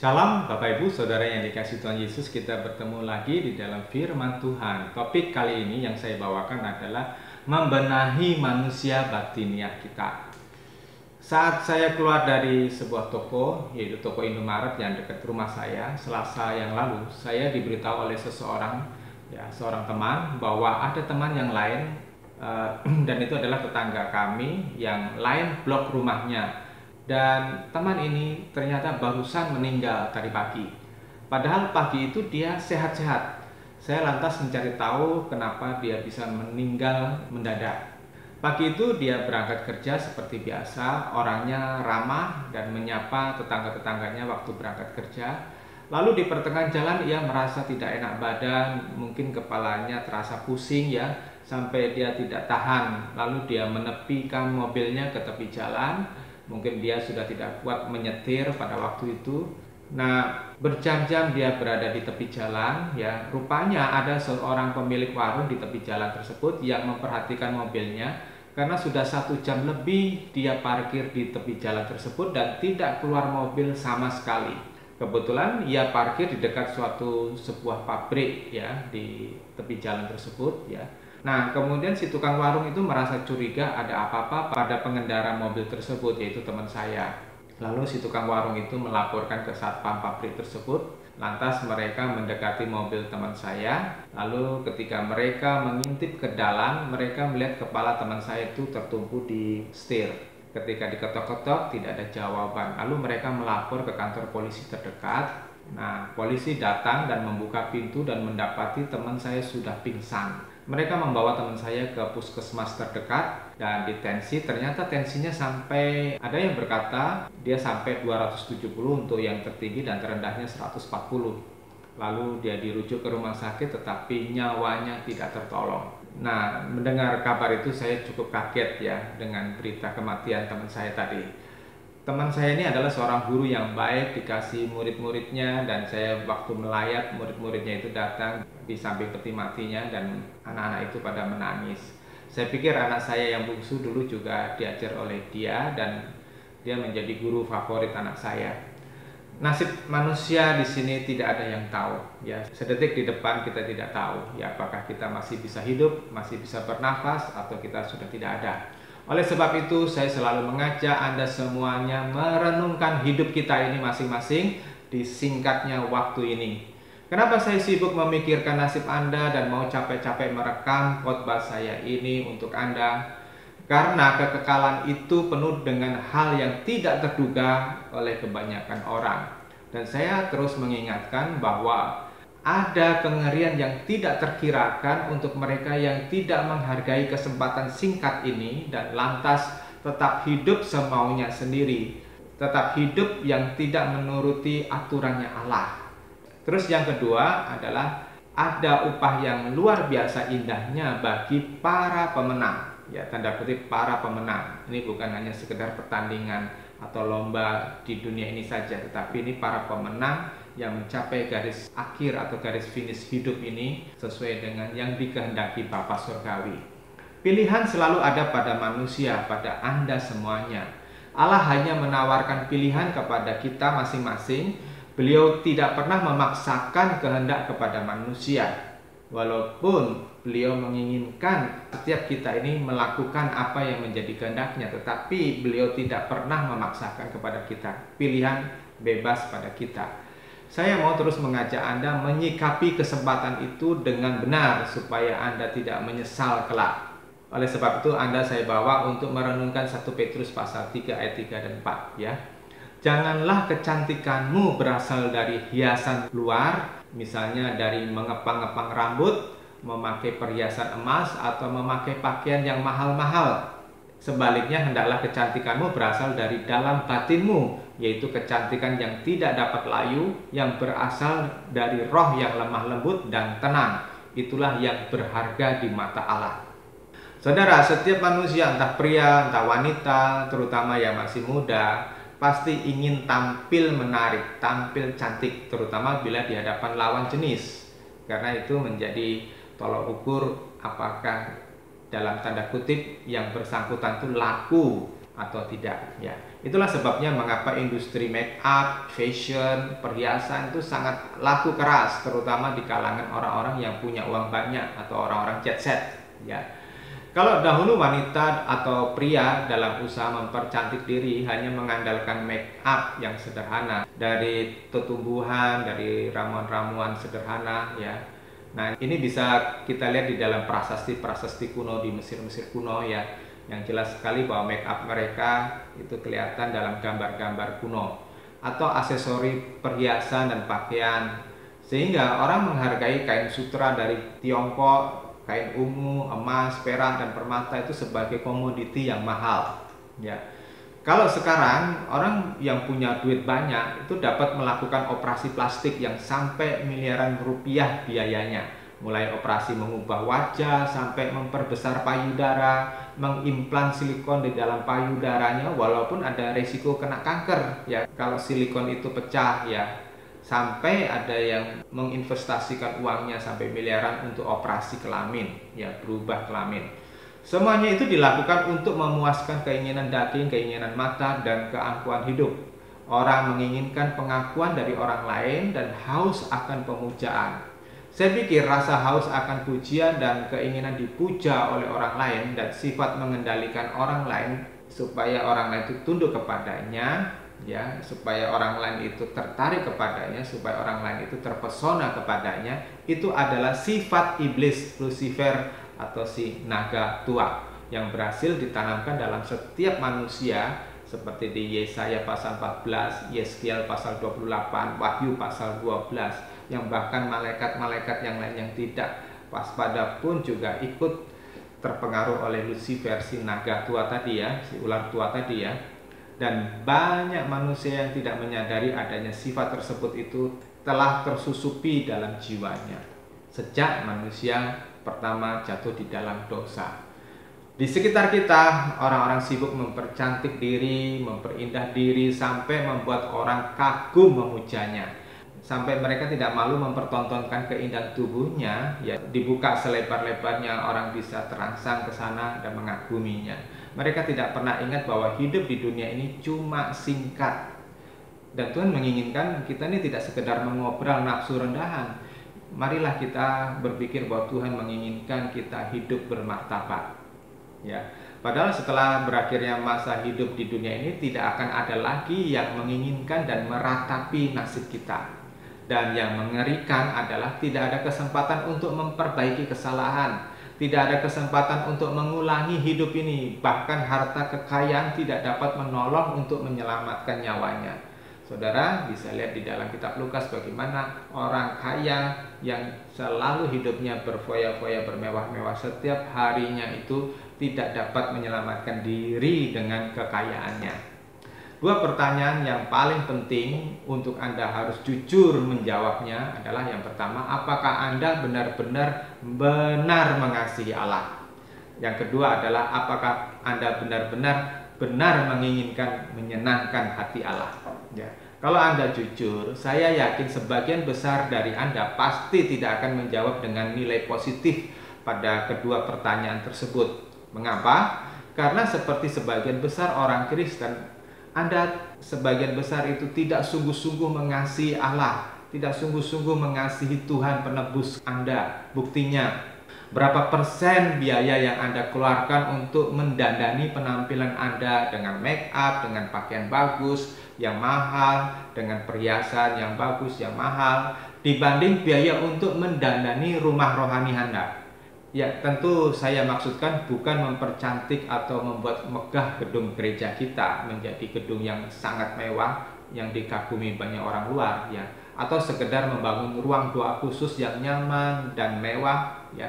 Shalom Bapak Ibu Saudara yang dikasihi Tuhan Yesus, kita bertemu lagi di dalam firman Tuhan. Topik kali ini yang saya bawakan adalah membenahi manusia batiniah kita. Saat saya keluar dari sebuah toko, yaitu toko Indomaret yang dekat rumah saya, Selasa yang lalu, saya diberitahu oleh seorang teman bahwa ada teman yang lain dan itu adalah tetangga kami yang lain blok rumahnya. Dan teman ini ternyata barusan meninggal tadi pagi. Padahal pagi itu dia sehat-sehat. Saya lantas mencari tahu kenapa dia bisa meninggal mendadak. Pagi itu dia berangkat kerja seperti biasa, orangnya ramah dan menyapa tetangga-tetangganya waktu berangkat kerja. Lalu di pertengahan jalan ia merasa tidak enak badan, mungkin kepalanya terasa pusing ya, sampai dia tidak tahan. Lalu dia menepikan mobilnya ke tepi jalan. Mungkin dia sudah tidak kuat menyetir pada waktu itu. Nah, berjam-jam dia berada di tepi jalan ya. Rupanya ada seorang pemilik warung di tepi jalan tersebut yang memperhatikan mobilnya, karena sudah 1 jam lebih dia parkir di tepi jalan tersebut dan tidak keluar mobil sama sekali. Kebetulan ia parkir di dekat sebuah pabrik ya di tepi jalan tersebut ya. Nah, kemudian si tukang warung itu merasa curiga ada apa-apa pada pengendara mobil tersebut, yaitu teman saya. Lalu si tukang warung itu melaporkan ke satpam pabrik tersebut. Lantas mereka mendekati mobil teman saya. Lalu ketika mereka mengintip ke dalam, mereka melihat kepala teman saya itu tertumpu di setir. Ketika diketok-ketok tidak ada jawaban. Lalu mereka melapor ke kantor polisi terdekat. Nah, polisi datang dan membuka pintu dan mendapati teman saya sudah pingsan. Mereka membawa teman saya ke puskesmas terdekat dan ditensi. Ternyata tensinya sampai, ada yang berkata dia sampai 270 untuk yang tertinggi dan terendahnya 140. Lalu dia dirujuk ke rumah sakit tetapi nyawanya tidak tertolong. Nah, mendengar kabar itu saya cukup kaget ya dengan berita kematian teman saya tadi. Teman saya ini adalah seorang guru yang baik, dikasih murid-muridnya, dan saya waktu melayat murid-muridnya itu datang di samping peti matinya dan anak-anak itu pada menangis. Saya pikir anak saya yang bungsu dulu juga diajar oleh dia dan dia menjadi guru favorit anak saya. Nasib manusia di sini tidak ada yang tahu ya. Sedetik di depan kita tidak tahu ya, apakah kita masih bisa hidup, masih bisa bernafas, atau kita sudah tidak ada. Oleh sebab itu saya selalu mengajak Anda semuanya merenungkan hidup kita ini masing-masing di singkatnya waktu ini. Kenapa saya sibuk memikirkan nasib Anda dan mau capek-capek merekam khotbah saya ini untuk Anda? Karena kekekalan itu penuh dengan hal yang tidak terduga oleh kebanyakan orang. Dan saya terus mengingatkan bahwa ada kengerian yang tidak terkirakan untuk mereka yang tidak menghargai kesempatan singkat ini dan lantas tetap hidup semaunya sendiri, tetap hidup yang tidak menuruti aturannya Allah. Terus yang kedua adalah ada upah yang luar biasa indahnya bagi para pemenang. Ya, tanda kutip para pemenang. Ini bukan hanya sekedar pertandingan atau lomba di dunia ini saja, tetapi ini para pemenang yang mencapai garis akhir atau garis finish hidup ini sesuai dengan yang dikehendaki Bapa Surgawi. Pilihan selalu ada pada manusia, pada Anda semuanya. Allah hanya menawarkan pilihan kepada kita masing-masing. Beliau tidak pernah memaksakan kehendak kepada manusia. Walaupun beliau menginginkan setiap kita ini melakukan apa yang menjadi kehendaknya, tetapi beliau tidak pernah memaksakan kepada kita. Pilihan bebas pada kita. Saya mau terus mengajak Anda menyikapi kesempatan itu dengan benar supaya Anda tidak menyesal kelak. Oleh sebab itu saya bawa untuk merenungkan 1 Petrus pasal 3 ayat 3 dan 4 ya. Janganlah kecantikanmu berasal dari hiasan luar, misalnya dari mengepang-ngepang rambut, memakai perhiasan emas, atau memakai pakaian yang mahal-mahal. Sebaliknya, hendaklah kecantikanmu berasal dari dalam batinmu, yaitu kecantikan yang tidak dapat layu, yang berasal dari roh yang lemah lembut dan tenang. Itulah yang berharga di mata Allah. Saudara, setiap manusia, entah pria, entah wanita, terutama yang masih muda, pasti ingin tampil menarik, tampil cantik, terutama bila di hadapan lawan jenis. Karena itu menjadi tolok ukur apakah dalam tanda kutip yang bersangkutan itu laku atau tidak ya. Itulah sebabnya mengapa industri make up, fashion, perhiasan itu sangat laku keras, terutama di kalangan orang-orang yang punya uang banyak atau orang-orang jet set ya. Kalau dahulu wanita atau pria dalam usaha mempercantik diri hanya mengandalkan make up yang sederhana dari tumbuhan, dari ramuan-ramuan sederhana ya. Nah, ini bisa kita lihat di dalam prasasti-prasasti kuno di Mesir kuno ya. Yang jelas sekali bahwa make up mereka itu kelihatan dalam gambar-gambar kuno atau aksesori perhiasan dan pakaian, sehingga orang menghargai kain sutra dari Tiongkok, kain ungu, emas, perak, dan permata itu sebagai komoditi yang mahal ya. Kalau sekarang orang yang punya duit banyak itu dapat melakukan operasi plastik yang sampai miliaran rupiah biayanya, mulai operasi mengubah wajah sampai memperbesar payudara, mengimplan silikon di dalam payudaranya walaupun ada resiko kena kanker ya kalau silikon itu pecah ya. Sampai ada yang menginvestasikan uangnya sampai miliaran untuk operasi kelamin ya, berubah kelamin. Semuanya itu dilakukan untuk memuaskan keinginan daging, keinginan mata, dan keangkuhan hidup. Orang menginginkan pengakuan dari orang lain dan haus akan pemujaan. Saya pikir rasa haus akan pujian dan keinginan dipuja oleh orang lain dan sifat mengendalikan orang lain supaya orang lain itu tunduk kepadanya ya, supaya orang lain itu tertarik kepadanya, supaya orang lain itu terpesona kepadanya, itu adalah sifat iblis Lucifer atau si naga tua yang berhasil ditanamkan dalam setiap manusia, seperti di Yesaya pasal 14, Yeskiel pasal 28, Wahyu pasal 12, yang bahkan malaikat-malaikat yang lain yang tidak waspada pun juga ikut terpengaruh oleh Lucifer, si naga tua tadi ya, si ular tua tadi ya. Dan banyak manusia yang tidak menyadari adanya sifat tersebut itu telah tersusupi dalam jiwanya sejak manusia pertama jatuh di dalam dosa. Di sekitar kita, orang-orang sibuk mempercantik diri, memperindah diri, sampai membuat orang kagum memujanya. Sampai mereka tidak malu mempertontonkan keindahan tubuhnya, ya dibuka selebar-lebarnya, orang bisa terangsang ke sana dan mengaguminya. Mereka tidak pernah ingat bahwa hidup di dunia ini cuma singkat. Dan Tuhan menginginkan kita ini tidak sekedar mengobrol nafsu rendahan. Marilah kita berpikir bahwa Tuhan menginginkan kita hidup bermartabat. Ya, padahal setelah berakhirnya masa hidup di dunia ini tidak akan ada lagi yang menginginkan dan meratapi nasib kita. Dan yang mengerikan adalah tidak ada kesempatan untuk memperbaiki kesalahan. Tidak ada kesempatan untuk mengulangi hidup ini. Bahkan harta kekayaan tidak dapat menolong untuk menyelamatkan nyawanya. Saudara bisa lihat di dalam kitab Lukas bagaimana orang kaya yang selalu hidupnya berfoya-foya, bermewah-mewah setiap harinya itu tidak dapat menyelamatkan diri dengan kekayaannya. Dua pertanyaan yang paling penting untuk Anda harus jujur menjawabnya adalah yang pertama, apakah Anda benar-benar mengasihi Allah? Yang kedua adalah apakah Anda benar menginginkan menyenangkan hati Allah? Ya. Kalau Anda jujur, saya yakin sebagian besar dari Anda pasti tidak akan menjawab dengan nilai positif pada kedua pertanyaan tersebut. Mengapa? Karena seperti sebagian besar orang Kristen, Anda sebagian besar itu tidak sungguh-sungguh mengasihi Allah, tidak sungguh-sungguh mengasihi Tuhan penebus Anda. Buktinya, berapa persen biaya yang Anda keluarkan untuk mendandani penampilan Anda dengan make up, dengan pakaian bagus, yang mahal, dengan perhiasan yang bagus, yang mahal, dibanding biaya untuk mendandani rumah rohani Anda. Ya, tentu saya maksudkan bukan mempercantik atau membuat megah gedung gereja kita menjadi gedung yang sangat mewah yang dikagumi banyak orang luar ya, atau sekedar membangun ruang doa khusus yang nyaman dan mewah ya.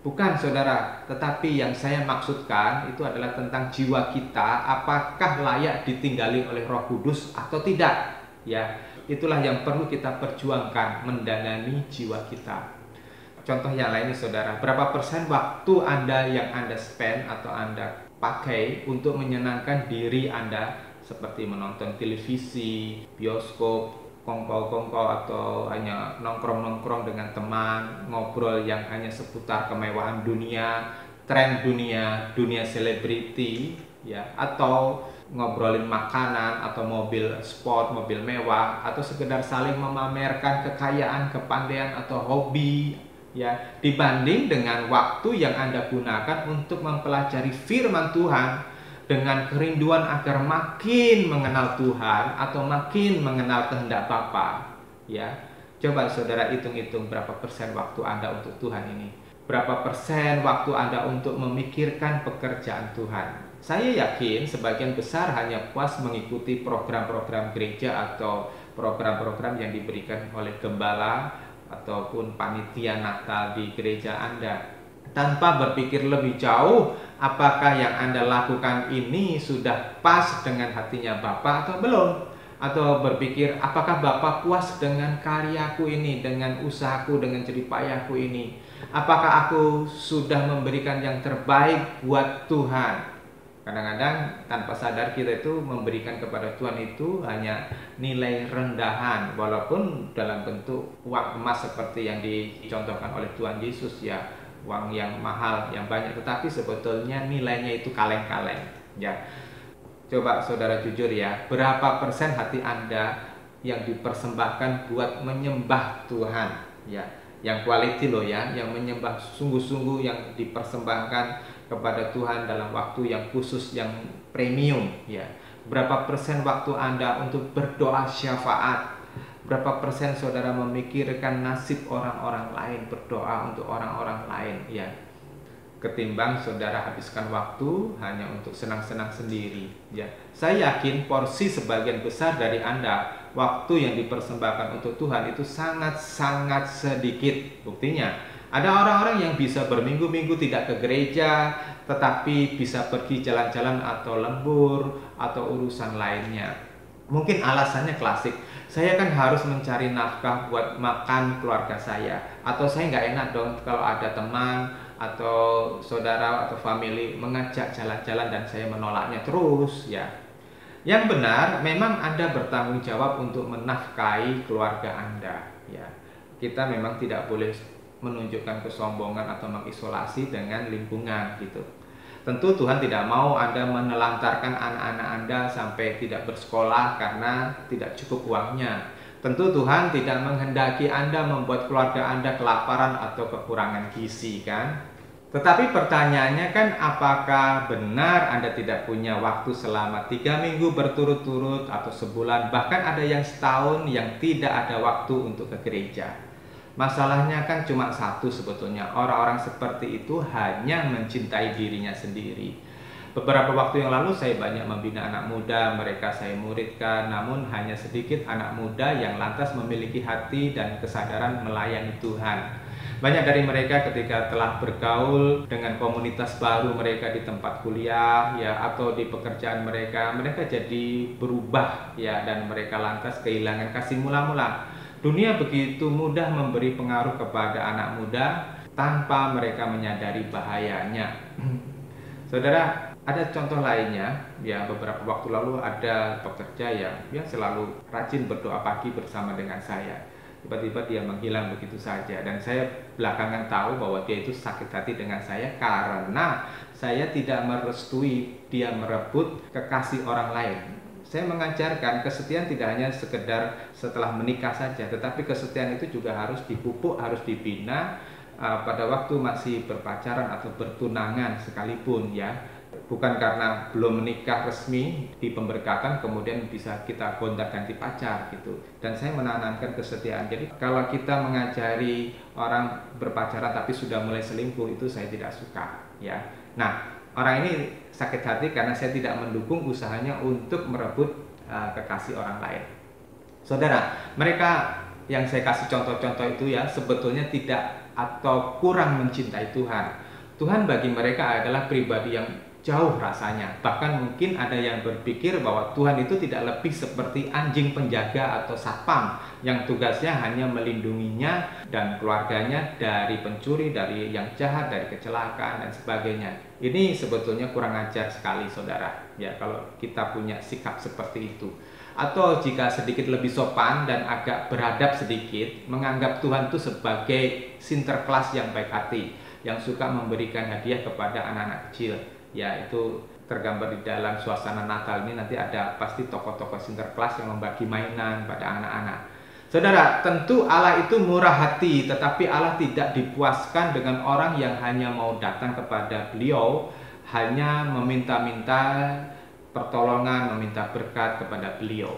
Bukan saudara, tetapi yang saya maksudkan itu adalah tentang jiwa kita, apakah layak ditinggali oleh Roh Kudus atau tidak ya. Itulah yang perlu kita perjuangkan, mendanani jiwa kita. Contoh yang lainnya saudara, berapa persen waktu Anda yang Anda spend atau Anda pakai untuk menyenangkan diri Anda, seperti menonton televisi, bioskop, kongko-kongko, atau hanya nongkrong-nongkrong dengan teman, ngobrol yang hanya seputar kemewahan dunia, tren dunia, dunia selebriti ya, atau ngobrolin makanan atau mobil sport, mobil mewah, atau sekedar saling memamerkan kekayaan, kepandaian atau hobi, ya, dibanding dengan waktu yang Anda gunakan untuk mempelajari firman Tuhan dengan kerinduan agar makin mengenal Tuhan atau makin mengenal kehendak Bapa, ya. Coba saudara hitung-hitung berapa persen waktu Anda untuk Tuhan ini. Berapa persen waktu Anda untuk memikirkan pekerjaan Tuhan. Saya yakin sebagian besar hanya puas mengikuti program-program gereja atau program-program yang diberikan oleh gembala ataupun panitia Natal di gereja Anda, tanpa berpikir lebih jauh apakah yang Anda lakukan ini sudah pas dengan hatinya Bapa atau belum, atau berpikir apakah Bapa puas dengan karyaku ini, dengan usahaku, dengan jerih payahku ini, apakah aku sudah memberikan yang terbaik buat Tuhan. Kadang-kadang tanpa sadar kita itu memberikan kepada Tuhan itu hanya nilai rendahan, walaupun dalam bentuk uang emas seperti yang dicontohkan oleh Tuhan Yesus, ya, uang yang mahal, yang banyak, tetapi sebetulnya nilainya itu kaleng-kaleng, ya. Coba saudara jujur ya, berapa persen hati Anda yang dipersembahkan buat menyembah Tuhan, ya, yang quality loh ya, yang menyembah sungguh-sungguh, yang dipersembahkan kepada Tuhan dalam waktu yang khusus, yang premium, ya. Berapa persen waktu Anda untuk berdoa syafaat? Berapa persen saudara memikirkan nasib orang-orang lain, berdoa untuk orang-orang lain, ya, ketimbang saudara habiskan waktu hanya untuk senang-senang sendiri, ya. Saya yakin porsi sebagian besar dari Anda, waktu yang dipersembahkan untuk Tuhan itu sangat-sangat sedikit. Buktinya, ada orang-orang yang bisa berminggu-minggu tidak ke gereja, tetapi bisa pergi jalan-jalan atau lembur atau urusan lainnya. Mungkin alasannya klasik, saya kan harus mencari nafkah buat makan keluarga saya, atau saya nggak enak dong kalau ada teman atau saudara atau family mengajak jalan-jalan dan saya menolaknya terus, ya. Yang benar, memang Anda bertanggung jawab untuk menafkahi keluarga Anda, ya. Kita memang tidak boleh menunjukkan kesombongan atau mengisolasi dengan lingkungan, gitu. Tentu Tuhan tidak mau Anda menelantarkan anak-anak Anda sampai tidak bersekolah karena tidak cukup uangnya. Tentu Tuhan tidak menghendaki Anda membuat keluarga Anda kelaparan atau kekurangan gizi, kan? Tetapi pertanyaannya kan, apakah benar Anda tidak punya waktu selama 3 minggu berturut-turut atau sebulan, bahkan ada yang setahun yang tidak ada waktu untuk ke gereja? Masalahnya kan cuma satu sebetulnya, orang-orang seperti itu hanya mencintai dirinya sendiri. Beberapa waktu yang lalu saya banyak membina anak muda, mereka saya muridkan, namun hanya sedikit anak muda yang lantas memiliki hati dan kesadaran melayani Tuhan. Banyak dari mereka ketika telah bergaul dengan komunitas baru mereka di tempat kuliah, ya, atau di pekerjaan mereka, mereka jadi berubah, ya, dan mereka lantas kehilangan kasih mula-mula. Dunia begitu mudah memberi pengaruh kepada anak muda tanpa mereka menyadari bahayanya. Saudara, ada contoh lainnya, ya, beberapa waktu lalu ada pekerja yang selalu rajin berdoa pagi bersama dengan saya. Tiba-tiba dia menghilang begitu saja, dan saya belakangan tahu bahwa dia itu sakit hati dengan saya karena saya tidak merestui dia merebut kekasih orang lain. Saya mengajarkan kesetiaan tidak hanya sekedar setelah menikah saja, tetapi kesetiaan itu juga harus dipupuk, harus dibina pada waktu masih berpacaran atau bertunangan sekalipun, ya. Bukan karena belum menikah resmi di pemberkatan kemudian bisa kita gonta-ganti pacar, gitu. Dan saya menanamkan kesetiaan. Jadi kalau kita mengajari orang berpacaran tapi sudah mulai selingkuh, itu saya tidak suka, ya. Nah, orang ini sakit hati karena saya tidak mendukung usahanya untuk merebut kekasih orang lain. Saudara, mereka yang saya kasih contoh-contoh itu, ya, sebetulnya tidak atau kurang mencintai Tuhan. Tuhan bagi mereka adalah pribadi yang jauh rasanya. Bahkan mungkin ada yang berpikir bahwa Tuhan itu tidak lebih seperti anjing penjaga atau satpam yang tugasnya hanya melindunginya dan keluarganya dari pencuri, dari yang jahat, dari kecelakaan dan sebagainya. Ini sebetulnya kurang ajar sekali, saudara, ya, kalau kita punya sikap seperti itu. Atau jika sedikit lebih sopan dan agak beradab sedikit, menganggap Tuhan itu sebagai sinterklas yang baik hati, yang suka memberikan hadiah kepada anak-anak kecil. Ya, itu tergambar di dalam suasana Natal ini nanti ada pasti tokoh-tokoh Sinterklas yang membagi mainan pada anak-anak. Saudara, tentu Allah itu murah hati, tetapi Allah tidak dipuaskan dengan orang yang hanya mau datang kepada Beliau, hanya meminta-minta pertolongan, meminta berkat kepada Beliau.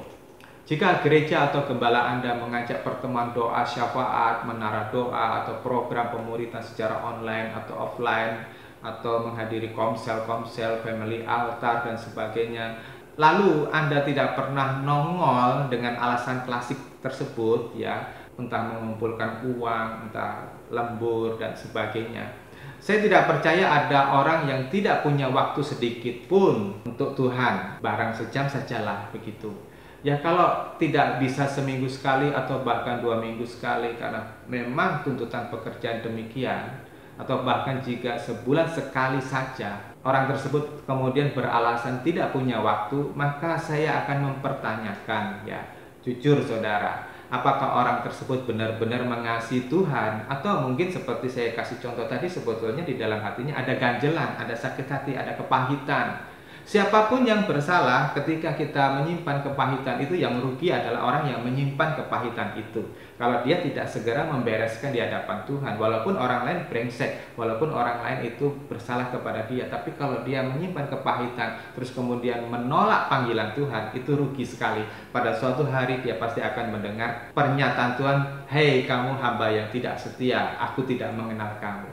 Jika gereja atau gembala Anda mengajak pertemuan doa syafaat, menara doa, atau program pemuridan secara online atau offline, atau menghadiri komsel-komsel, family altar, dan sebagainya, lalu Anda tidak pernah nongol dengan alasan klasik tersebut, ya, entah mengumpulkan uang, entah lembur, dan sebagainya. Saya tidak percaya ada orang yang tidak punya waktu sedikit pun untuk Tuhan, barang sejam sajalah begitu. Ya, kalau tidak bisa seminggu sekali atau bahkan 2 minggu sekali karena memang tuntutan pekerjaan demikian, atau bahkan jika sebulan sekali saja orang tersebut kemudian beralasan tidak punya waktu, maka saya akan mempertanyakan, ya, jujur saudara, apakah orang tersebut benar-benar mengasihi Tuhan, atau mungkin seperti saya kasih contoh tadi, sebetulnya di dalam hatinya ada ganjelan, ada sakit hati, ada kepahitan. Siapapun yang bersalah ketika kita menyimpan kepahitan itu, yang merugi adalah orang yang menyimpan kepahitan itu. Kalau dia tidak segera membereskan di hadapan Tuhan, walaupun orang lain brengsek, walaupun orang lain itu bersalah kepada dia, tapi kalau dia menyimpan kepahitan terus kemudian menolak panggilan Tuhan, itu rugi sekali. Pada suatu hari dia pasti akan mendengar pernyataan Tuhan, "Hei kamu hamba yang tidak setia, aku tidak mengenal kamu."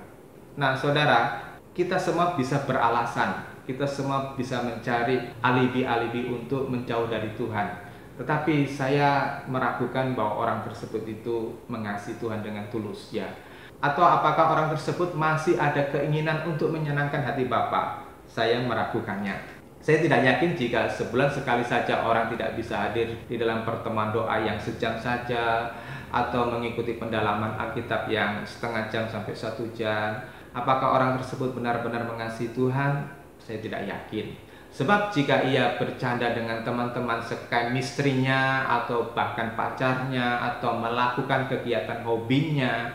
Nah saudara, kita semua bisa beralasan, kita semua bisa mencari alibi-alibi untuk menjauh dari Tuhan. Tetapi saya meragukan bahwa orang tersebut itu mengasihi Tuhan dengan tulus, ya. Atau apakah orang tersebut masih ada keinginan untuk menyenangkan hati Bapa? Saya meragukannya. Saya tidak yakin jika sebulan sekali saja orang tidak bisa hadir di dalam pertemuan doa yang sejam saja, atau mengikuti pendalaman Alkitab yang setengah jam sampai 1 jam. Apakah orang tersebut benar-benar mengasihi Tuhan? Saya tidak yakin. Sebab jika ia bercanda dengan teman-teman sekemistrinya, atau bahkan pacarnya, atau melakukan kegiatan hobinya,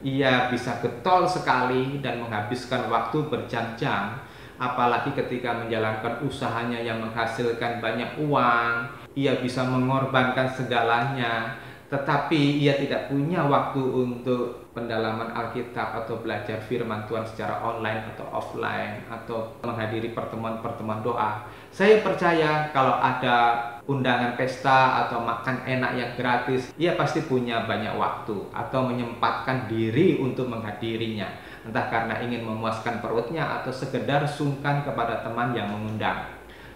ia bisa getol sekali dan menghabiskan waktu berjam-jam. Apalagi ketika menjalankan usahanya yang menghasilkan banyak uang, ia bisa mengorbankan segalanya, tetapi ia tidak punya waktu untuk pendalaman Alkitab atau belajar firman Tuhan secara online atau offline, atau menghadiri pertemuan-pertemuan doa. Saya percaya kalau ada undangan pesta atau makan enak yang gratis, ia pasti punya banyak waktu atau menyempatkan diri untuk menghadirinya, entah karena ingin memuaskan perutnya atau sekedar sungkan kepada teman yang mengundang.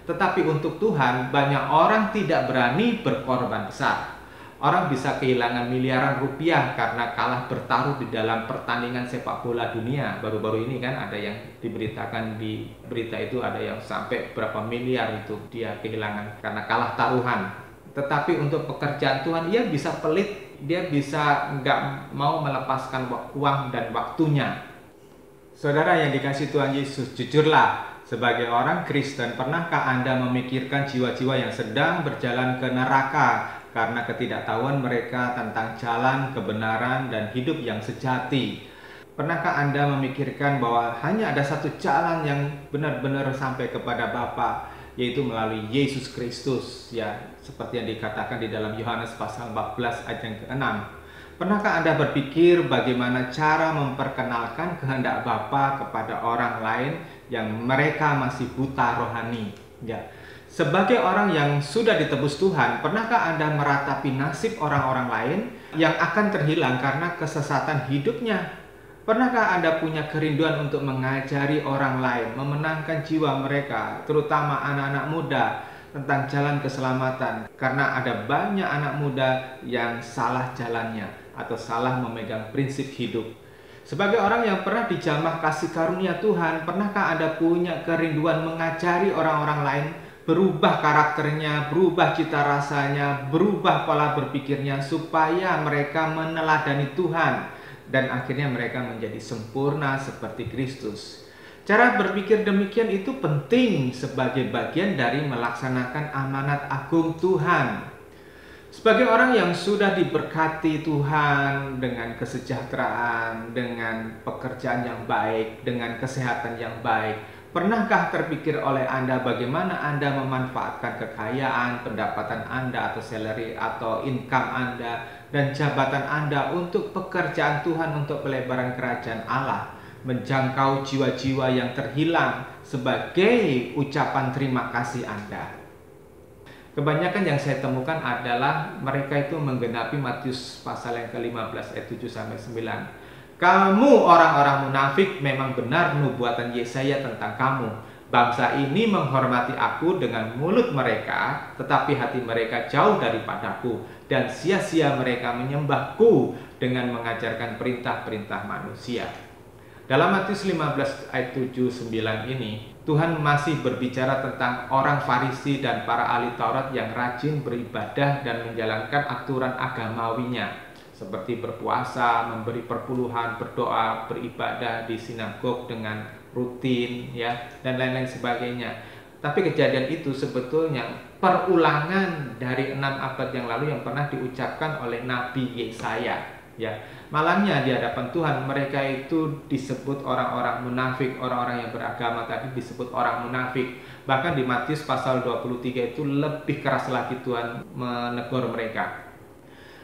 Tetapi untuk Tuhan, banyak orang tidak berani berkorban besar. Orang bisa kehilangan miliaran rupiah karena kalah bertaruh di dalam pertandingan sepak bola dunia. Baru-baru ini kan ada yang diberitakan di berita itu, ada yang sampai berapa miliar itu dia kehilangan karena kalah taruhan. Tetapi untuk pekerjaan Tuhan, ia bisa pelit, dia bisa nggak mau melepaskan uang dan waktunya. Saudara yang dikasihi Tuhan Yesus, jujurlah, sebagai orang Kristen, pernahkah Anda memikirkan jiwa-jiwa yang sedang berjalan ke neraka karena ketidaktahuan mereka tentang jalan kebenaran dan hidup yang sejati? Pernahkah Anda memikirkan bahwa hanya ada satu jalan yang benar-benar sampai kepada Bapa, yaitu melalui Yesus Kristus, ya, seperti yang dikatakan di dalam Yohanes pasal 14 ayat yang ke-6. Pernahkah Anda berpikir bagaimana cara memperkenalkan kehendak Bapa kepada orang lain yang mereka masih buta rohani? Ya. Sebagai orang yang sudah ditebus Tuhan, pernahkah Anda meratapi nasib orang-orang lain yang akan terhilang karena kesesatan hidupnya? Pernahkah Anda punya kerinduan untuk mengajari orang lain, memenangkan jiwa mereka, terutama anak-anak muda, tentang jalan keselamatan? Karena ada banyak anak muda yang salah jalannya atau salah memegang prinsip hidup. Sebagai orang yang pernah dijamah kasih karunia Tuhan, pernahkah Anda punya kerinduan mengajari orang-orang lain berubah karakternya, berubah cita rasanya, berubah pola berpikirnya, supaya mereka meneladani Tuhan dan akhirnya mereka menjadi sempurna seperti Kristus? Cara berpikir demikian itu penting sebagai bagian dari melaksanakan amanat agung Tuhan. Sebagai orang yang sudah diberkati Tuhan dengan kesejahteraan, dengan pekerjaan yang baik, dengan kesehatan yang baik, Pernahkah terpikir oleh Anda bagaimana Anda memanfaatkan kekayaan, pendapatan Anda atau salary atau income Anda dan jabatan Anda untuk pekerjaan Tuhan, untuk pelebaran kerajaan Allah, menjangkau jiwa-jiwa yang terhilang sebagai ucapan terima kasih Anda? Kebanyakan yang saya temukan adalah mereka itu menggenapi Matius pasal yang ke-15 ayat 7-9. Kamu orang-orang munafik, memang benar nubuatan Yesaya tentang kamu. Bangsa ini menghormati aku dengan mulut mereka, tetapi hati mereka jauh daripadaku, dan sia-sia mereka menyembahku dengan mengajarkan perintah-perintah manusia. Dalam Matius 15 ayat 7-9 ini, Tuhan masih berbicara tentang orang Farisi dan para ahli Taurat yang rajin beribadah dan menjalankan aturan agamawinya, seperti berpuasa, memberi perpuluhan, berdoa, beribadah di sinagog dengan rutin, ya, dan lain-lain sebagainya. Tapi kejadian itu sebetulnya perulangan dari 6 abad yang lalu yang pernah diucapkan oleh Nabi Yesaya, ya. Malangnya di hadapan Tuhan mereka itu disebut orang-orang munafik, orang-orang yang beragama tadi disebut orang munafik. Bahkan di Matius pasal 23 itu lebih keras lagi Tuhan menegur mereka.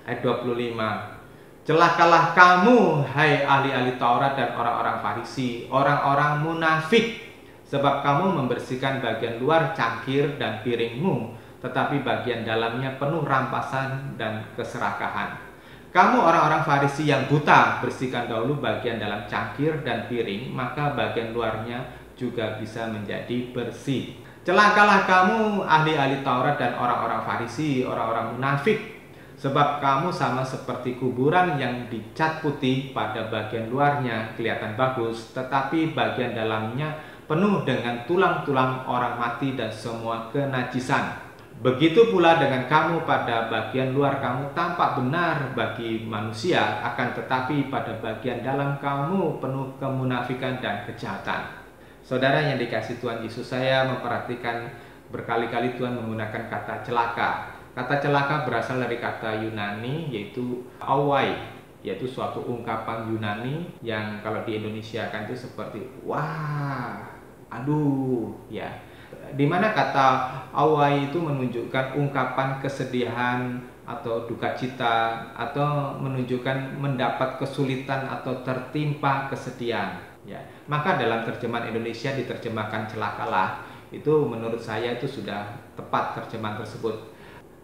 Ayat 25. Celakalah kamu, hai ahli-ahli Taurat dan orang-orang Farisi, orang-orang munafik, sebab kamu membersihkan bagian luar cangkir dan piringmu, tetapi bagian dalamnya penuh rampasan dan keserakahan. Kamu orang-orang Farisi yang buta, bersihkan dahulu bagian dalam cangkir dan piring, maka bagian luarnya juga bisa menjadi bersih. Celakalah kamu ahli-ahli Taurat dan orang-orang Farisi, orang-orang munafik, sebab kamu sama seperti kuburan yang dicat putih, pada bagian luarnya kelihatan bagus, tetapi bagian dalamnya penuh dengan tulang-tulang orang mati dan semua kenajisan. Begitu pula dengan kamu, pada bagian luar kamu tampak benar bagi manusia, akan tetapi pada bagian dalam kamu penuh kemunafikan dan kejahatan. Saudara yang dikasihi Tuhan Yesus, saya memperhatikan berkali-kali Tuhan menggunakan kata celaka. Kata celaka berasal dari kata Yunani yaitu awai, yaitu suatu ungkapan Yunani yang kalau di Indonesia kan itu seperti wah, aduh, ya. Dimana kata awai itu menunjukkan ungkapan kesedihan atau duka cita, atau menunjukkan mendapat kesulitan atau tertimpa kesedihan, ya. Maka dalam terjemahan Indonesia diterjemahkan celakalah, itu menurut saya itu sudah tepat terjemahan tersebut.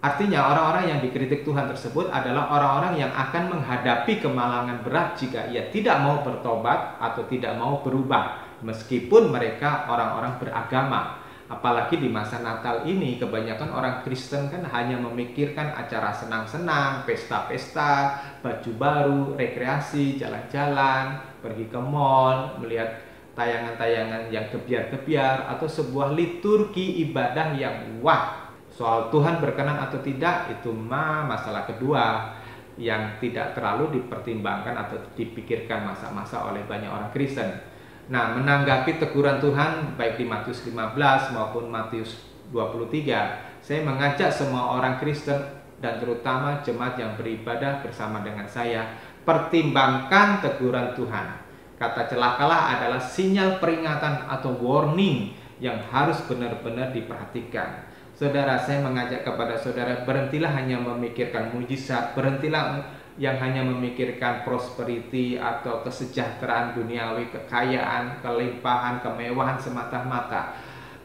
Artinya orang-orang yang dikritik Tuhan tersebut adalah orang-orang yang akan menghadapi kemalangan berat jika ia tidak mau bertobat atau tidak mau berubah, meskipun mereka orang-orang beragama. Apalagi di masa Natal ini, kebanyakan orang Kristen kan hanya memikirkan acara senang-senang, pesta-pesta, baju baru, rekreasi, jalan-jalan, pergi ke mall, melihat tayangan-tayangan yang gebiar-gebiar, atau sebuah liturgi ibadah yang wah. Soal Tuhan berkenan atau tidak, itu masalah kedua yang tidak terlalu dipertimbangkan atau dipikirkan masa-masa oleh banyak orang Kristen. Nah, menanggapi teguran Tuhan baik di Matius 15 maupun Matius 23, saya mengajak semua orang Kristen dan terutama jemaat yang beribadah bersama dengan saya, pertimbangkan teguran Tuhan. Kata celakalah adalah sinyal peringatan atau warning yang harus benar-benar diperhatikan. Saudara, saya mengajak kepada saudara, berhentilah hanya memikirkan mujizat, berhentilah yang hanya memikirkan prosperity atau kesejahteraan duniawi, kekayaan, kelimpahan, kemewahan semata-mata.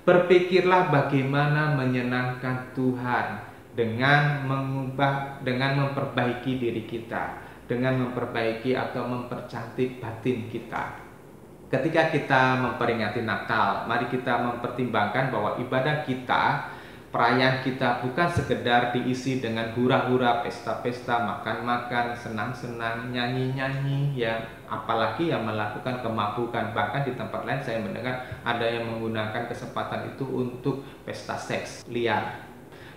Berpikirlah bagaimana menyenangkan Tuhan dengan memperbaiki diri kita, dengan memperbaiki atau mempercantik batin kita. Ketika kita memperingati Natal, mari kita mempertimbangkan bahwa ibadah kita, perayaan kita bukan sekedar diisi dengan hura-hura, pesta-pesta, makan-makan, senang-senang, nyanyi-nyanyi, ya. Apalagi yang melakukan kemabukan. Bahkan di tempat lain saya mendengar ada yang menggunakan kesempatan itu untuk pesta seks liar.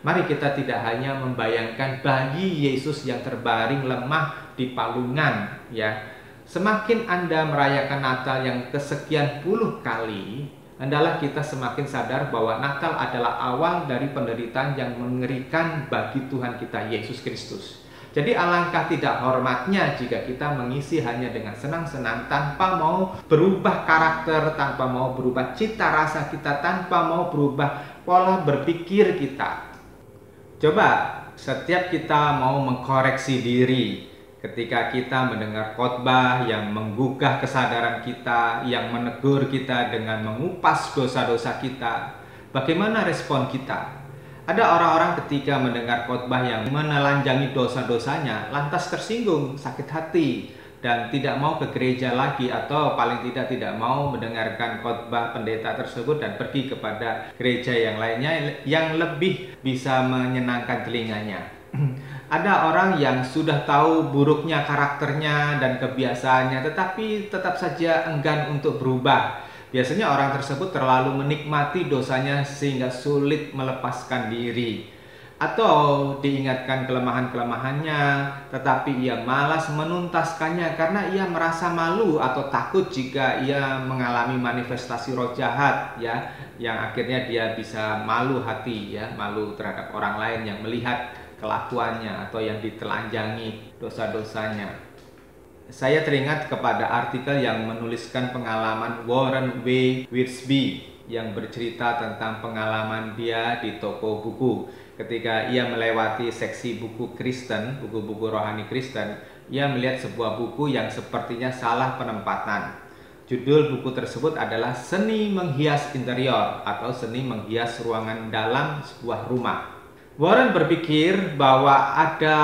Mari kita tidak hanya membayangkan bayi Yesus yang terbaring lemah di palungan, ya. Semakin Anda merayakan Natal yang kesekian puluh kali, hendaklah kita semakin sadar bahwa Natal adalah awal dari penderitaan yang mengerikan bagi Tuhan kita Yesus Kristus. Jadi alangkah tidak hormatnya jika kita mengisi hanya dengan senang-senang tanpa mau berubah karakter, tanpa mau berubah cita rasa kita, tanpa mau berubah pola berpikir kita. Coba setiap kita mau mengkoreksi diri ketika kita mendengar khotbah yang menggugah kesadaran kita, yang menegur kita dengan mengupas dosa-dosa kita. Bagaimana respon kita? Ada orang-orang ketika mendengar khotbah yang menelanjangi dosa-dosanya, lantas tersinggung, sakit hati, dan tidak mau ke gereja lagi, atau paling tidak mau mendengarkan khotbah pendeta tersebut dan pergi kepada gereja yang lainnya yang lebih bisa menyenangkan telinganya. Ada orang yang sudah tahu buruknya karakternya dan kebiasaannya, tetapi tetap saja enggan untuk berubah. Biasanya orang tersebut terlalu menikmati dosanya sehingga sulit melepaskan diri. Atau diingatkan kelemahan-kelemahannya, tetapi ia malas menuntaskannya karena ia merasa malu atau takut jika ia mengalami manifestasi roh jahat, ya, yang akhirnya dia bisa malu hati, ya, malu terhadap orang lain yang melihat kelakuannya atau yang ditelanjangi dosa-dosanya. Saya teringat kepada artikel yang menuliskan pengalaman Warren W. Wiersbe yang bercerita tentang pengalaman dia di toko buku. Ketika ia melewati seksi buku Kristen, buku-buku rohani Kristen, ia melihat sebuah buku yang sepertinya salah penempatan. Judul buku tersebut adalah Seni Menghias Interior atau Seni Menghias Ruangan Dalam Sebuah Rumah. Warren berpikir bahwa ada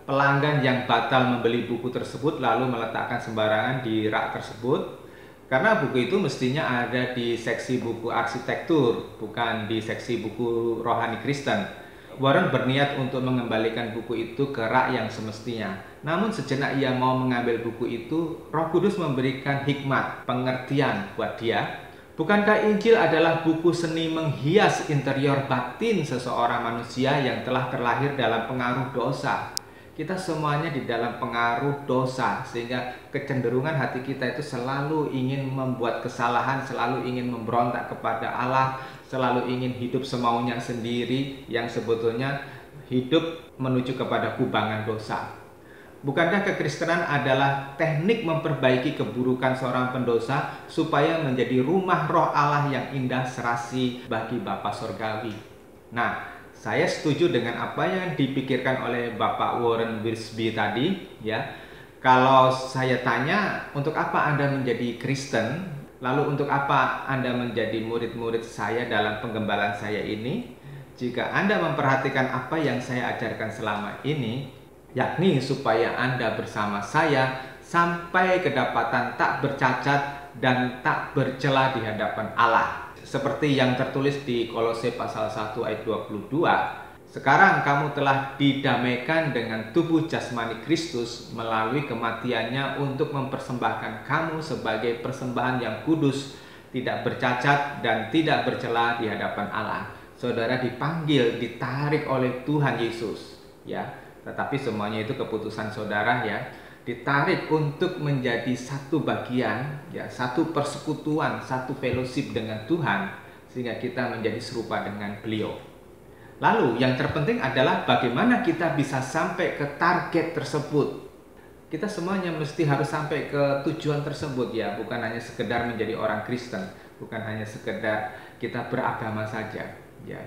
pelanggan yang batal membeli buku tersebut lalu meletakkan sembarangan di rak tersebut, karena buku itu mestinya ada di seksi buku arsitektur, bukan di seksi buku rohani Kristen. Warren berniat untuk mengembalikan buku itu ke rak yang semestinya. Namun sejenak ia mau mengambil buku itu, Roh Kudus memberikan hikmat, pengertian buat dia. Bukankah Injil adalah buku seni menghias interior batin seseorang manusia yang telah terlahir dalam pengaruh dosa? Kita semuanya di dalam pengaruh dosa, sehingga kecenderungan hati kita itu selalu ingin membuat kesalahan, selalu ingin memberontak kepada Allah, selalu ingin hidup semaunya sendiri, yang sebetulnya hidup menuju kepada kubangan dosa. Bukankah kekristenan adalah teknik memperbaiki keburukan seorang pendosa supaya menjadi rumah roh Allah yang indah serasi bagi Bapa Surgawi? Nah, saya setuju dengan apa yang dipikirkan oleh Bapak Warren Wiersbe tadi, ya. Kalau saya tanya, untuk apa Anda menjadi Kristen? Lalu untuk apa Anda menjadi murid-murid saya dalam penggembalaan saya ini? Jika Anda memperhatikan apa yang saya ajarkan selama ini, yakni supaya Anda bersama saya sampai kedapatan tak bercacat dan tak bercela di hadapan Allah. Seperti yang tertulis di Kolose pasal 1 ayat 22. Sekarang kamu telah didamaikan dengan tubuh jasmani Kristus melalui kematiannya untuk mempersembahkan kamu sebagai persembahan yang kudus, tidak bercacat dan tidak bercela di hadapan Allah. Saudara dipanggil, ditarik oleh Tuhan Yesus, ya. Tetapi semuanya itu keputusan saudara, ya. Ditarik untuk menjadi satu bagian, ya, satu persekutuan, satu fellowship dengan Tuhan, sehingga kita menjadi serupa dengan beliau. Lalu yang terpenting adalah bagaimana kita bisa sampai ke target tersebut. Kita semuanya mesti harus sampai ke tujuan tersebut, ya, bukan hanya sekedar menjadi orang Kristen, bukan hanya sekedar kita beragama saja, ya.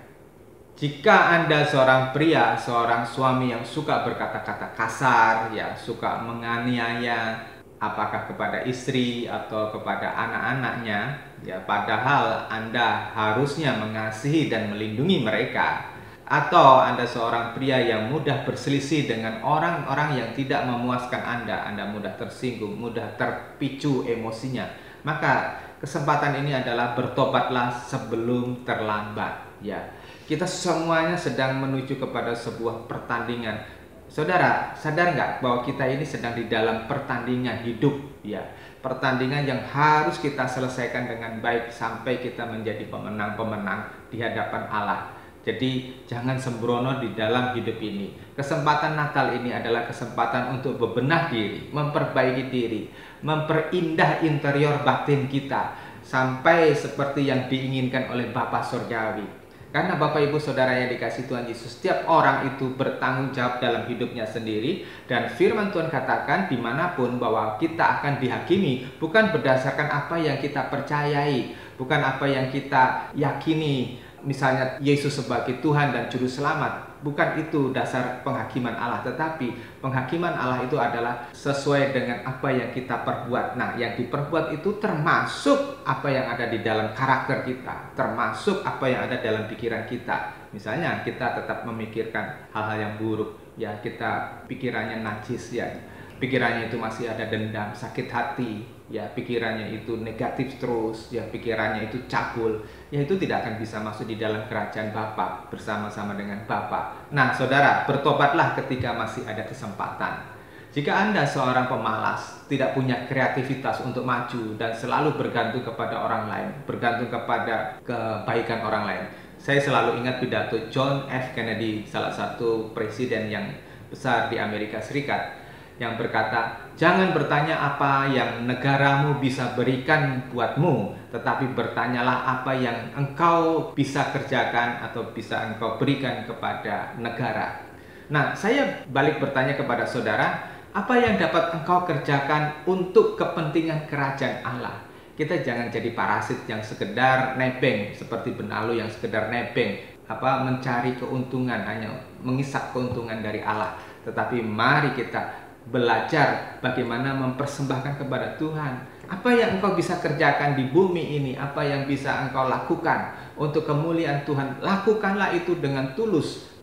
Jika Anda seorang pria, seorang suami yang suka berkata-kata kasar, ya, suka menganiaya, apakah kepada istri atau kepada anak-anaknya, ya, padahal Anda harusnya mengasihi dan melindungi mereka. Atau Anda seorang pria yang mudah berselisih dengan orang-orang yang tidak memuaskan Anda mudah tersinggung, mudah terpicu emosinya, maka kesempatan ini adalah bertobatlah sebelum terlambat, ya. Kita semuanya sedang menuju kepada sebuah pertandingan. Saudara, sadar nggak bahwa kita ini sedang di dalam pertandingan hidup, ya. Pertandingan yang harus kita selesaikan dengan baik sampai kita menjadi pemenang-pemenang di hadapan Allah. Jadi jangan sembrono di dalam hidup ini. Kesempatan Natal ini adalah kesempatan untuk bebenah diri, memperbaiki diri, memperindah interior batin kita sampai seperti yang diinginkan oleh Bapa Surgawi. Karena Bapak Ibu Saudara yang dikasihi Tuhan Yesus, setiap orang itu bertanggung jawab dalam hidupnya sendiri. Dan firman Tuhan katakan dimanapun bahwa kita akan dihakimi bukan berdasarkan apa yang kita percayai, bukan apa yang kita yakini, misalnya Yesus sebagai Tuhan dan Juru Selamat. Bukan itu dasar penghakiman Allah, tetapi penghakiman Allah itu adalah sesuai dengan apa yang kita perbuat. Nah, yang diperbuat itu termasuk apa yang ada di dalam karakter kita, termasuk apa yang ada dalam pikiran kita. Misalnya kita tetap memikirkan hal-hal yang buruk, ya kita pikirannya najis, ya pikirannya itu masih ada dendam, sakit hati, ya pikirannya itu negatif terus, ya pikirannya itu cabul, ya itu tidak akan bisa masuk di dalam kerajaan Bapa bersama-sama dengan Bapa. Nah, saudara, bertobatlah ketika masih ada kesempatan. Jika Anda seorang pemalas, tidak punya kreativitas untuk maju dan selalu bergantung kepada orang lain, bergantung kepada kebaikan orang lain. Saya selalu ingat pidato John F. Kennedy, salah satu presiden yang besar di Amerika Serikat, yang berkata, jangan bertanya apa yang negaramu bisa berikan buatmu, tetapi bertanyalah apa yang engkau bisa kerjakan atau bisa engkau berikan kepada negara. Nah, saya balik bertanya kepada saudara, apa yang dapat engkau kerjakan untuk kepentingan kerajaan Allah? Kita jangan jadi parasit yang sekedar nebeng, seperti benalu yang sekedar nebeng, mencari keuntungan, hanya mengisap keuntungan dari Allah. Tetapi mari kita belajar bagaimana mempersembahkan kepada Tuhan. Apa yang engkau bisa kerjakan di bumi ini, apa yang bisa engkau lakukan untuk kemuliaan Tuhan, lakukanlah itu dengan tulus,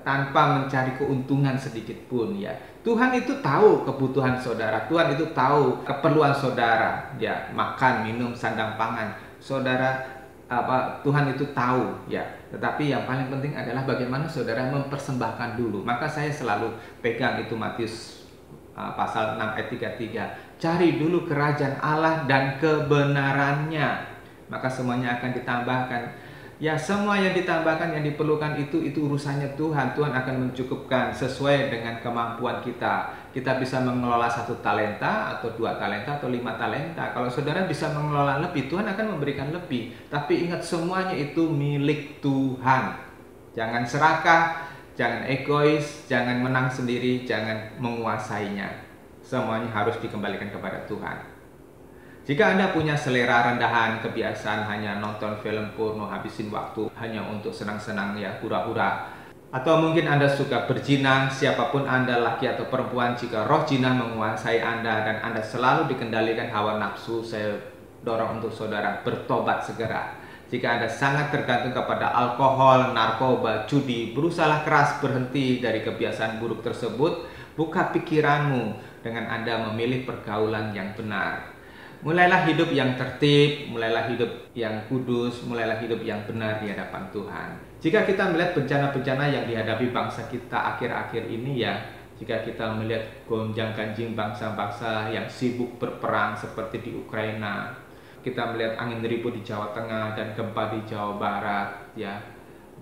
tanpa mencari keuntungan sedikit pun, ya. Tuhan itu tahu kebutuhan saudara, Tuhan itu tahu keperluan saudara, ya, makan, minum, sandang, pangan. Saudara, Tuhan itu tahu, ya. Tetapi yang paling penting adalah bagaimana saudara mempersembahkan dulu. Maka saya selalu pegang itu Matius pasal 6 ayat 33. Cari dulu kerajaan Allah dan kebenarannya, maka semuanya akan ditambahkan. Ya, semua yang ditambahkan, yang diperlukan itu urusannya Tuhan. Tuhan akan mencukupkan sesuai dengan kemampuan kita. Kita bisa mengelola 1 talenta atau 2 talenta atau 5 talenta. Kalau saudara bisa mengelola lebih, Tuhan akan memberikan lebih. Tapi ingat, semuanya itu milik Tuhan. Jangan serakah, jangan egois, jangan menang sendiri, jangan menguasainya. Semuanya harus dikembalikan kepada Tuhan. Jika Anda punya selera rendahan, kebiasaan hanya nonton film porno, habisin waktu hanya untuk senang-senang, ya hura-hura, atau mungkin Anda suka berzina, siapapun Anda, laki atau perempuan, jika roh zina menguasai Anda dan Anda selalu dikendalikan hawa nafsu, saya dorong untuk saudara bertobat segera. Jika Anda sangat tergantung kepada alkohol, narkoba, judi, berusahalah keras berhenti dari kebiasaan buruk tersebut. Buka pikiranmu dengan Anda memilih pergaulan yang benar. Mulailah hidup yang tertib, mulailah hidup yang kudus, mulailah hidup yang benar di hadapan Tuhan. Jika kita melihat bencana-bencana yang dihadapi bangsa kita akhir-akhir ini, ya, jika kita melihat gonjang-ganjing bangsa-bangsa yang sibuk berperang seperti di Ukraina, kita melihat angin ribut di Jawa Tengah dan gempa di Jawa Barat, ya,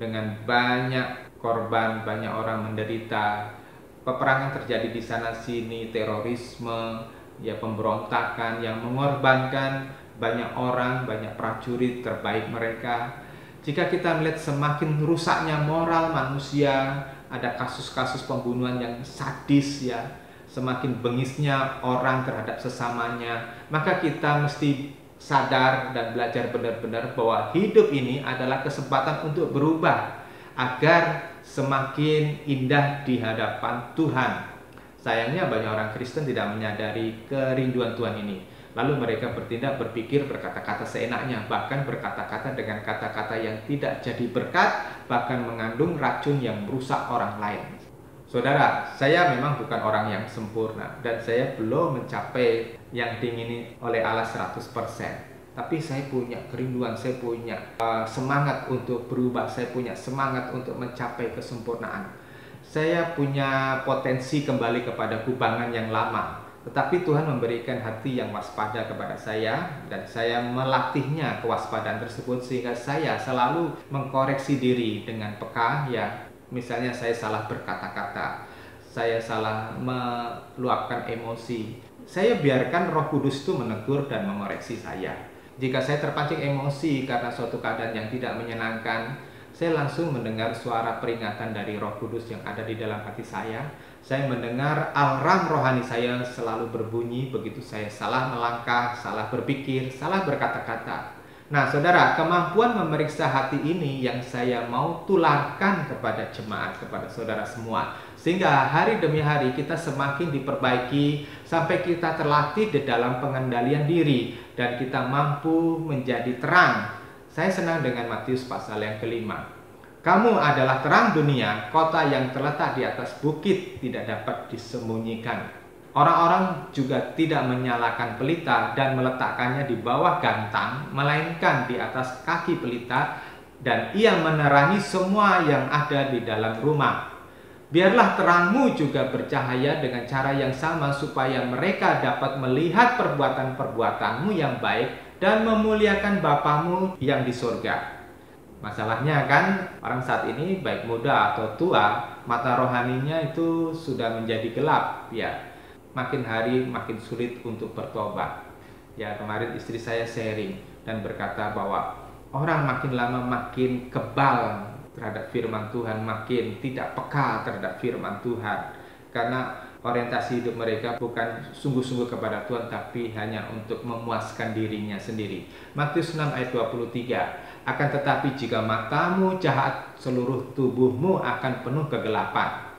dengan banyak korban, banyak orang menderita, peperangan terjadi di sana sini, terorisme, ya, pemberontakan yang mengorbankan banyak orang, banyak prajurit terbaik mereka. Jika kita melihat semakin rusaknya moral manusia, ada kasus-kasus pembunuhan yang sadis, ya, semakin bengisnya orang terhadap sesamanya, maka kita mesti sadar dan belajar benar-benar bahwa hidup ini adalah kesempatan untuk berubah agar semakin indah di hadapan Tuhan. Sayangnya banyak orang Kristen tidak menyadari kerinduan Tuhan ini. Lalu mereka bertindak, berpikir, berkata-kata seenaknya, bahkan berkata-kata dengan kata-kata yang tidak jadi berkat, bahkan mengandung racun yang merusak orang lain. Saudara, saya memang bukan orang yang sempurna dan saya belum mencapai yang diingini oleh Allah 100%. Tapi saya punya kerinduan, saya punya semangat untuk berubah, saya punya semangat untuk mencapai kesempurnaan. Saya punya potensi kembali kepada kubangan yang lama, tetapi Tuhan memberikan hati yang waspada kepada saya dan saya melatihnya kewaspadaan tersebut sehingga saya selalu mengkoreksi diri dengan peka, ya. Misalnya saya salah berkata-kata, saya salah meluapkan emosi, saya biarkan Roh Kudus itu menegur dan mengoreksi saya. Jika saya terpancing emosi karena suatu keadaan yang tidak menyenangkan, saya langsung mendengar suara peringatan dari Roh Kudus yang ada di dalam hati saya. Saya mendengar alarm rohani saya selalu berbunyi begitu saya salah melangkah, salah berpikir, salah berkata-kata. Nah, saudara, kemampuan memeriksa hati ini yang saya mau tularkan kepada jemaat, kepada saudara semua. Sehingga hari demi hari kita semakin diperbaiki sampai kita terlatih di dalam pengendalian diri dan kita mampu menjadi terang. Saya senang dengan Matius pasal yang kelima. Kamu adalah terang dunia, kota yang terletak di atas bukit tidak dapat disembunyikan. Orang-orang juga tidak menyalakan pelita dan meletakkannya di bawah gantang, melainkan di atas kaki pelita, dan ia menerangi semua yang ada di dalam rumah. Biarlah terangmu juga bercahaya dengan cara yang sama supaya mereka dapat melihat perbuatan-perbuatanmu yang baik dan memuliakan Bapamu yang di surga. Masalahnya kan orang saat ini baik muda atau tua, mata rohaninya itu sudah menjadi gelap ya. Makin hari makin sulit untuk bertobat. Ya, kemarin istri saya sharing dan berkata bahwa orang makin lama makin kebal terhadap firman Tuhan, makin tidak peka terhadap firman Tuhan. Karena orientasi hidup mereka bukan sungguh-sungguh kepada Tuhan, tapi hanya untuk memuaskan dirinya sendiri. Matius 6 ayat 23. Akan tetapi jika matamu jahat, seluruh tubuhmu akan penuh kegelapan.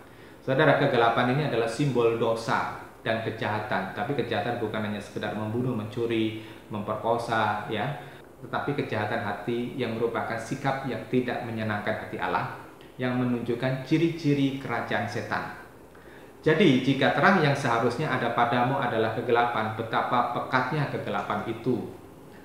Saudara, kegelapan ini adalah simbol dosa dan kejahatan. Tapi kejahatan bukan hanya sekedar membunuh, mencuri, memperkosa ya, tetapi kejahatan hati yang merupakan sikap yang tidak menyenangkan hati Allah, yang menunjukkan ciri-ciri kerajaan setan. Jadi jika terang yang seharusnya ada padamu adalah kegelapan, betapa pekatnya kegelapan itu.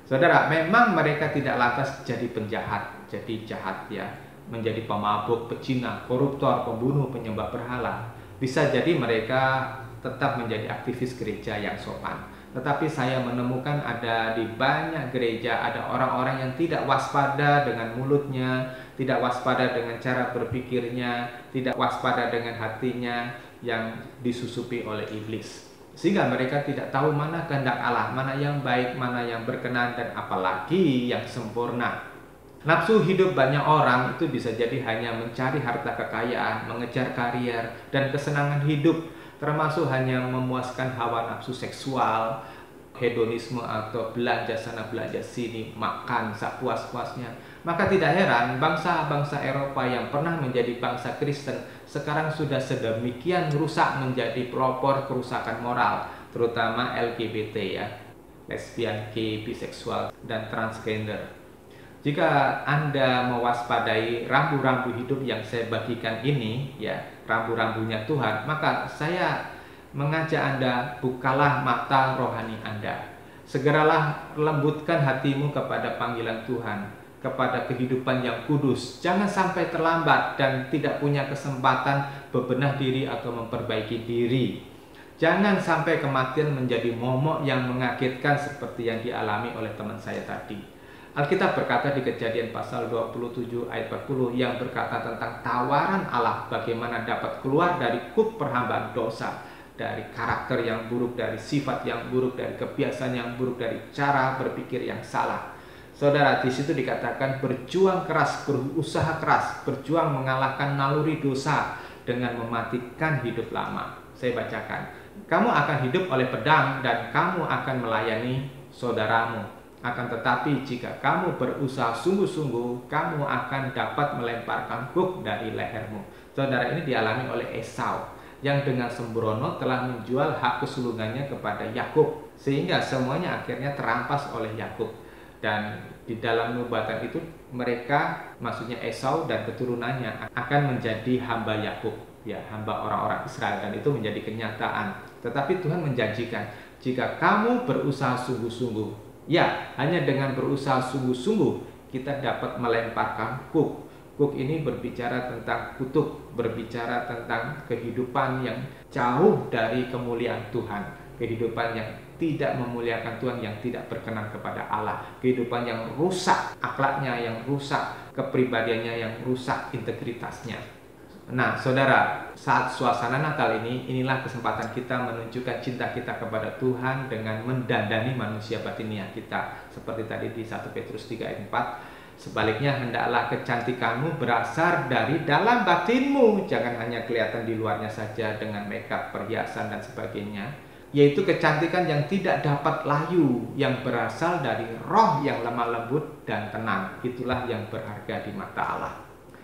Saudara, memang mereka tidak lantas jadi penjahat, jadi jahat ya, menjadi pemabuk, pecina, koruptor, pembunuh, penyembah berhala. Bisa jadi mereka tetap menjadi aktivis gereja yang sopan. Tetapi saya menemukan ada di banyak gereja ada orang-orang yang tidak waspada dengan mulutnya, tidak waspada dengan cara berpikirnya, tidak waspada dengan hatinya yang disusupi oleh iblis. Sehingga mereka tidak tahu mana kehendak Allah, mana yang baik, mana yang berkenan, dan apalagi yang sempurna. Nafsu hidup banyak orang itu bisa jadi hanya mencari harta kekayaan, mengejar karier, dan kesenangan hidup, termasuk hanya memuaskan hawa nafsu seksual, hedonisme atau belanja sana belanja sini, makan sepuas-puasnya. Maka tidak heran bangsa-bangsa Eropa yang pernah menjadi bangsa Kristen sekarang sudah sedemikian rusak menjadi pelopor kerusakan moral, terutama LGBT ya, lesbian, gay, biseksual, dan transgender. Jika Anda mewaspadai rambu-rambu hidup yang saya bagikan ini, ya, rambu-rambunya Tuhan, maka saya mengajak Anda, bukalah mata rohani Anda. Segeralah lembutkan hatimu kepada panggilan Tuhan, kepada kehidupan yang kudus. Jangan sampai terlambat dan tidak punya kesempatan bebenah diri atau memperbaiki diri. Jangan sampai kematian menjadi momok yang mengagetkan seperti yang dialami oleh teman saya tadi. Alkitab berkata di Kejadian pasal 27 ayat 40 yang berkata tentang tawaran Allah bagaimana dapat keluar dari kub perhambaan dosa, dari karakter yang buruk, dari sifat yang buruk, dari kebiasaan yang buruk, dari cara berpikir yang salah. Saudara, di situ dikatakan berjuang keras, berusaha keras, berjuang mengalahkan naluri dosa dengan mematikan hidup lama. Saya bacakan. Kamu akan hidup oleh pedang dan kamu akan melayani saudaramu. Akan tetapi jika kamu berusaha sungguh-sungguh, kamu akan dapat melemparkan hook dari lehermu. Saudara, ini dialami oleh Esau yang dengan sembrono telah menjual hak kesulungannya kepada Yakub, sehingga semuanya akhirnya terampas oleh Yakub. Dan di dalam nubuatan itu mereka, maksudnya Esau dan keturunannya, akan menjadi hamba Yakub, ya, hamba orang-orang Israel, dan itu menjadi kenyataan. Tetapi Tuhan menjanjikan, jika kamu berusaha sungguh-sungguh, ya, hanya dengan berusaha sungguh-sungguh kita dapat melemparkan hook. Hook ini berbicara tentang kutuk, berbicara tentang kehidupan yang jauh dari kemuliaan Tuhan, kehidupan yang tidak memuliakan Tuhan, yang tidak berkenan kepada Allah, kehidupan yang rusak akhlaknya, yang rusak kepribadiannya, yang rusak integritasnya. Nah, saudara, saat suasana Natal ini, inilah kesempatan kita menunjukkan cinta kita kepada Tuhan dengan mendandani manusia batiniah kita. Seperti tadi di 1 Petrus 3 ayat 4, Sebaliknya, hendaklah kecantikanmu berasal dari dalam batinmu. Jangan hanya kelihatan di luarnya saja dengan makeup, perhiasan, dan sebagainya. Yaitu kecantikan yang tidak dapat layu, yang berasal dari roh yang lemah lembut dan tenang. Itulah yang berharga di mata Allah.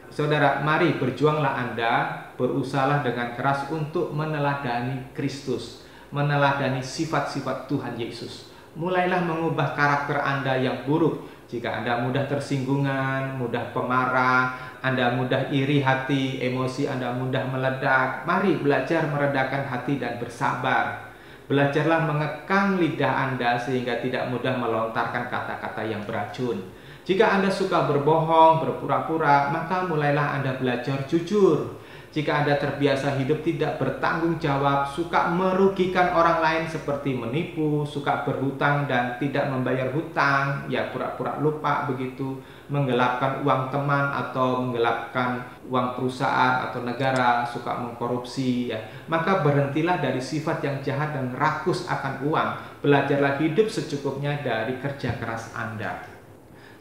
Saudara, mari berjuanglah Anda, berusahalah dengan keras untuk meneladani Kristus, meneladani sifat-sifat Tuhan Yesus. Mulailah mengubah karakter Anda yang buruk. Jika Anda mudah tersinggungan, mudah pemarah, Anda mudah iri hati, emosi Anda mudah meledak, mari belajar meredakan hati dan bersabar. Belajarlah mengekang lidah Anda sehingga tidak mudah melontarkan kata-kata yang beracun. Jika Anda suka berbohong, berpura-pura, maka mulailah Anda belajar jujur. Jika Anda terbiasa hidup tidak bertanggung jawab, suka merugikan orang lain seperti menipu, suka berhutang dan tidak membayar hutang, ya pura-pura lupa begitu, menggelapkan uang teman atau menggelapkan uang perusahaan atau negara, suka mengkorupsi, ya, maka berhentilah dari sifat yang jahat dan rakus akan uang. Belajarlah hidup secukupnya dari kerja keras Anda.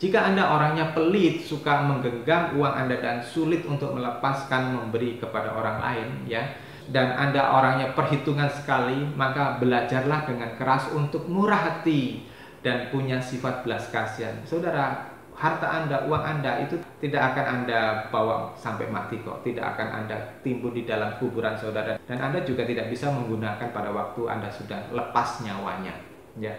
Jika Anda orangnya pelit, suka menggenggam uang Anda dan sulit untuk melepaskan memberi kepada orang lain, ya, dan Anda orangnya perhitungan sekali, maka belajarlah dengan keras untuk murah hati dan punya sifat belas kasihan. Saudara, harta Anda, uang Anda itu tidak akan Anda bawa sampai mati kok, tidak akan Anda timbun di dalam kuburan saudara, dan Anda juga tidak bisa menggunakan pada waktu Anda sudah lepas nyawanya, ya.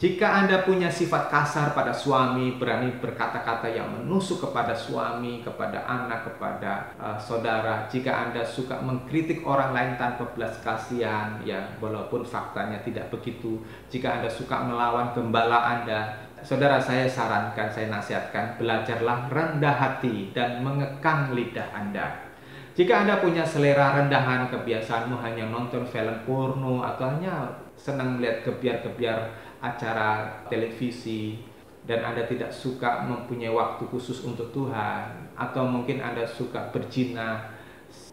Jika Anda punya sifat kasar pada suami, berani berkata-kata yang menusuk kepada suami, kepada anak, kepada saudara, jika Anda suka mengkritik orang lain tanpa belas kasihan, ya walaupun faktanya tidak begitu, jika Anda suka melawan gembala Anda, saudara, saya sarankan, saya nasihatkan, belajarlah rendah hati dan mengekang lidah Anda. Jika Anda punya selera rendahan, kebiasaanmu hanya nonton film porno atau hanya senang melihat gebiar-gebiar acara televisi, dan Anda tidak suka mempunyai waktu khusus untuk Tuhan, atau mungkin Anda suka berzina,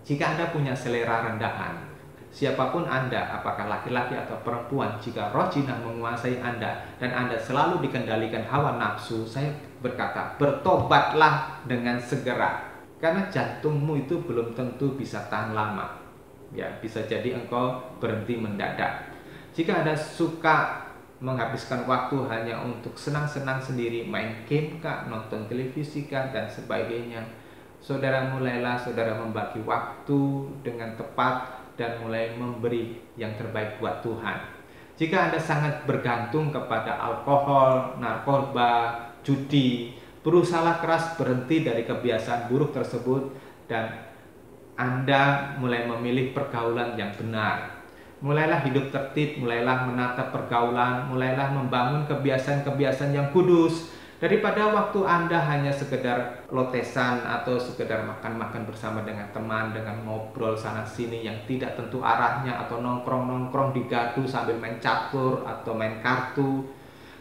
jika Anda punya selera rendahan, siapapun Anda, apakah laki-laki atau perempuan, jika roh zina menguasai Anda dan Anda selalu dikendalikan hawa nafsu, saya berkata, bertobatlah dengan segera. Karena jantungmu itu belum tentu bisa tahan lama, ya, bisa jadi engkau berhenti mendadak. Jika Anda suka menghabiskan waktu hanya untuk senang-senang sendiri, main game kah, nonton televisi kah, dan sebagainya, saudara, mulailah saudara membagi waktu dengan tepat dan mulai memberi yang terbaik buat Tuhan. Jika Anda sangat bergantung kepada alkohol, narkoba, judi, berusahalah keras berhenti dari kebiasaan buruk tersebut dan Anda mulai memilih pergaulan yang benar. Mulailah hidup tertib, mulailah menata pergaulan, mulailah membangun kebiasaan-kebiasaan yang kudus. Daripada waktu Anda hanya sekedar lotesan atau sekedar makan-makan bersama dengan teman, dengan ngobrol sana-sini yang tidak tentu arahnya, atau nongkrong-nongkrong di gardu sambil main catur atau main kartu.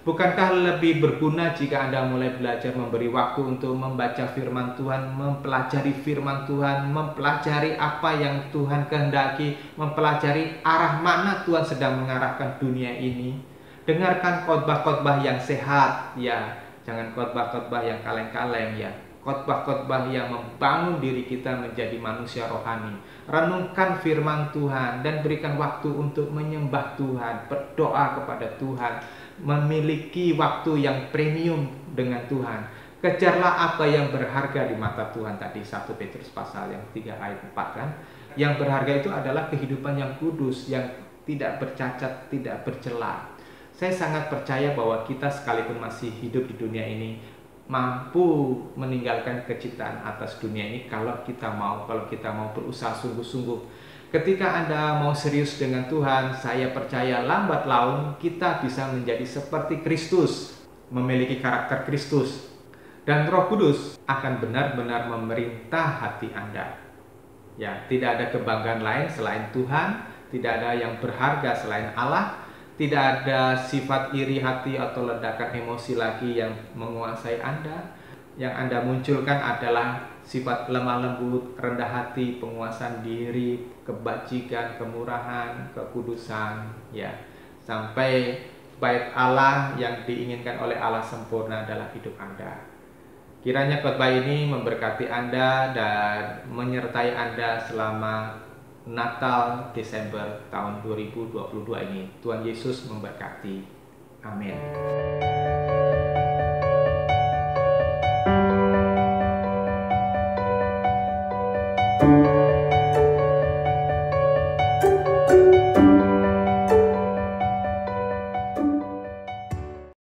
Bukankah lebih berguna jika Anda mulai belajar memberi waktu untuk membaca firman Tuhan, mempelajari firman Tuhan, mempelajari apa yang Tuhan kehendaki, mempelajari arah mana Tuhan sedang mengarahkan dunia ini. Dengarkan khotbah-khotbah yang sehat, ya, jangan khotbah-khotbah yang kaleng-kaleng, ya. Khotbah-khotbah yang membangun diri kita menjadi manusia rohani. Renungkan firman Tuhan dan berikan waktu untuk menyembah Tuhan, berdoa kepada Tuhan, memiliki waktu yang premium dengan Tuhan. Kejarlah apa yang berharga di mata Tuhan tadi, 1 Petrus pasal yang 3 ayat 4 kan. Yang berharga itu adalah kehidupan yang kudus, yang tidak bercacat, tidak bercela. Saya sangat percaya bahwa kita sekalipun masih hidup di dunia ini mampu meninggalkan kecintaan atas dunia ini kalau kita mau berusaha sungguh-sungguh. Ketika Anda mau serius dengan Tuhan, saya percaya lambat laun kita bisa menjadi seperti Kristus, memiliki karakter Kristus, dan Roh Kudus akan benar-benar memerintah hati Anda. Ya, tidak ada kebanggaan lain selain Tuhan, tidak ada yang berharga selain Allah, tidak ada sifat iri hati atau ledakan emosi lagi yang menguasai Anda. Yang Anda munculkan adalah sifat lemah lembut, rendah hati, penguasaan diri, kebajikan, kemurahan, kekudusan, ya. Sampai bait Allah yang diinginkan oleh Allah sempurna dalam hidup Anda. Kiranya khotbah ini memberkati Anda dan menyertai Anda selama Natal Desember tahun 2022 ini. Tuhan Yesus memberkati. Amin.